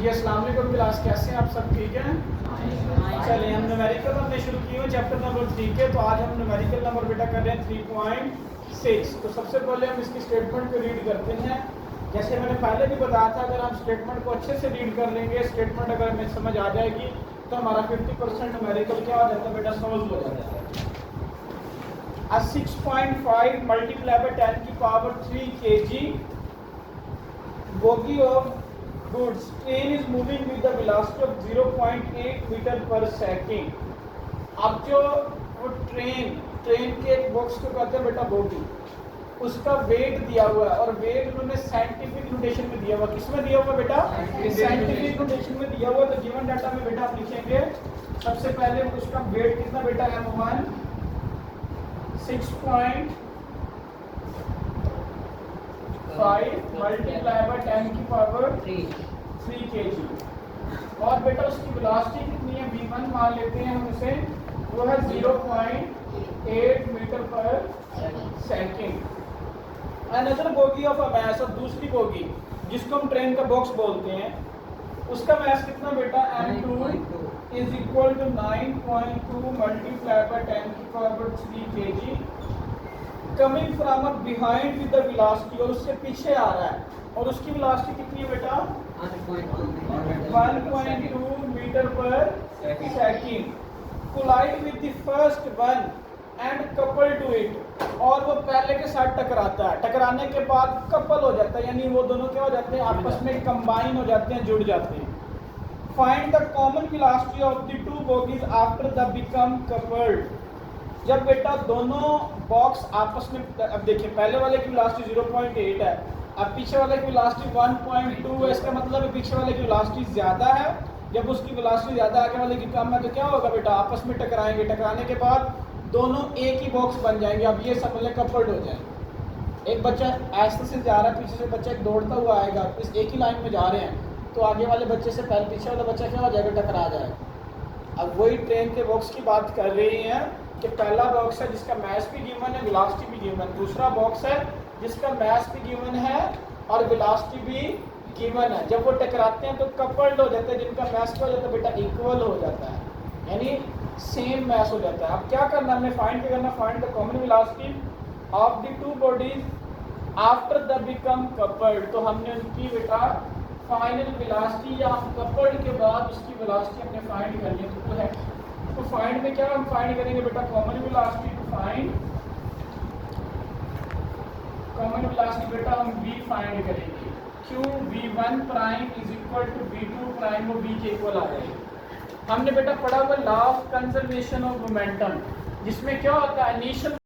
जी अस्सलाम वालेकुम क्लास, कैसे हैं आप सब? ठीक है। चलिए हम न्यूमेरिकल हमने शुरू किए हुए चैप्टर नंबर 3 के। तो आज हम न्यूमेरिकल नंबर बेटा कर रहे हैं 3.6। तो सबसे पहले हम इसकी स्टेटमेंट को रीड करते हैं। जैसे मैंने पहले भी बताया था, अगर हम स्टेटमेंट को अच्छे से रीड कर लेंगे, स्टेटमेंट अगर हमें समझ आ जाएगी तो हमारा 50% न्यूमेरिकल क्या हो जाता है बेटा, सॉल्व हो जाता है। 6.5 मल्टीप्लाई बाय 10 की power 3 kg bogie of goods train is moving with the velocity of 0.8 meter per second। अब जो वो ट्रेन के एक बॉक्स को कहते हैं बेटा बोगी, उसका वेट दिया हुआ है और वेट उन्होंने साइंटिफिक नोटेशन में दिया हुआ। किसमें दिया हुआ बेटा? साइंटिफिक नोटेशन में दिया हुआ। तो गिवन डाटा में बेटा आप लिखेंगे सबसे पहले उसका वेट कितना बेटा, m1 6.5 मल्टीप्लाई बाय 10 की पावर 3 kg। और बेटा उसकी वेलोसिटी कितनी है, v1 मान लेते हैं हम उसे, वो है 0.8 metre per second. Another bogie of a mass, और दूसरी बोगी जिसको हम ट्रेन का बॉक्स बोलते हैं, उसका मैस कितना बेटा, m2 is equal to 9.2 multiply by 10 की power 3 kg coming from a behind with the velocity, और उससे पीछे आ रहा है और उसकी वेलोसिटी कितनी है बेटा, 1.2 metre per second. Collide with the first one and couple to it, और वो पहले के साथ टकराता है, टकराने के बाद कपल हो जाता है, यानी वो दोनों क्या हो जाते हैं, आपस में कंबाइन हो जाते हैं, जुड़ जाते हैं। Find the common velocity of the two bogies after the become coupled. जब बेटा दोनों बॉक्स आपस में, अब देखिए पहले वाले की वेलोसिटी 0.8 है, अब पीछे वाले की वेलोसिटी 1.2 है। इसका मतलब है पीछे वाले की वेलोसिटी ज़्यादा है। जब उसकी वेलोसिटी ज़्यादा आगे वाले की कम है तो क्या होगा बेटा, आपस में टकराएंगे, टकराने के बाद दोनों एक ही बॉक्स बन जाएंगे। अब ये समझ लें कपल्ड हो जाएंगे। एक बच्चा ऐसे से जा रहा है, पीछे से बच्चा एक दौड़ता हुआ आएगा, इस एक ही लाइन में जा रहे हैं, तो आगे वाले बच्चे से पहले पीछे वाला बच्चा क्या हो जाएगा, टकरा जाएगा। अब वही ट्रेन के बॉक्स की बात कर रही हैं कि पहला बॉक्स है जिसका मैस भी गिवन है, वेलोसिटी भी गिवन, दूसरा बॉक्स है जिसका मैस भी गिवन है और वेलोसिटी भी गिवन है। जब वो टकराते हैं तो कपल्ड हो जाते हैं, जिनका मैस क्या हो जाता है बेटा, इक्वल हो जाता है, यानी सेम मैस हो जाता है। अब क्या करना हमने, फाइंड करना, find the common velocity of the two bodies after the become coupled. तो हमने उनकी बेटा फाइनल वेलोसिटी या कपल्ड के बाद उसकी वेलोसिटी हमने फाइंड करनी है। तो है तो फाइंड में क्या हम फाइंड करेंगे बेटा, common velocity to find common velocity बेटा हम v फाइंड करेंगे। क्यों, v1 prime is equal to v2 prime, वो v के इक्वल आ जाएगी। हमने बेटा पढ़ा हुआ law of conservation of momentum, जिसमें क्या होता है, इनिशियल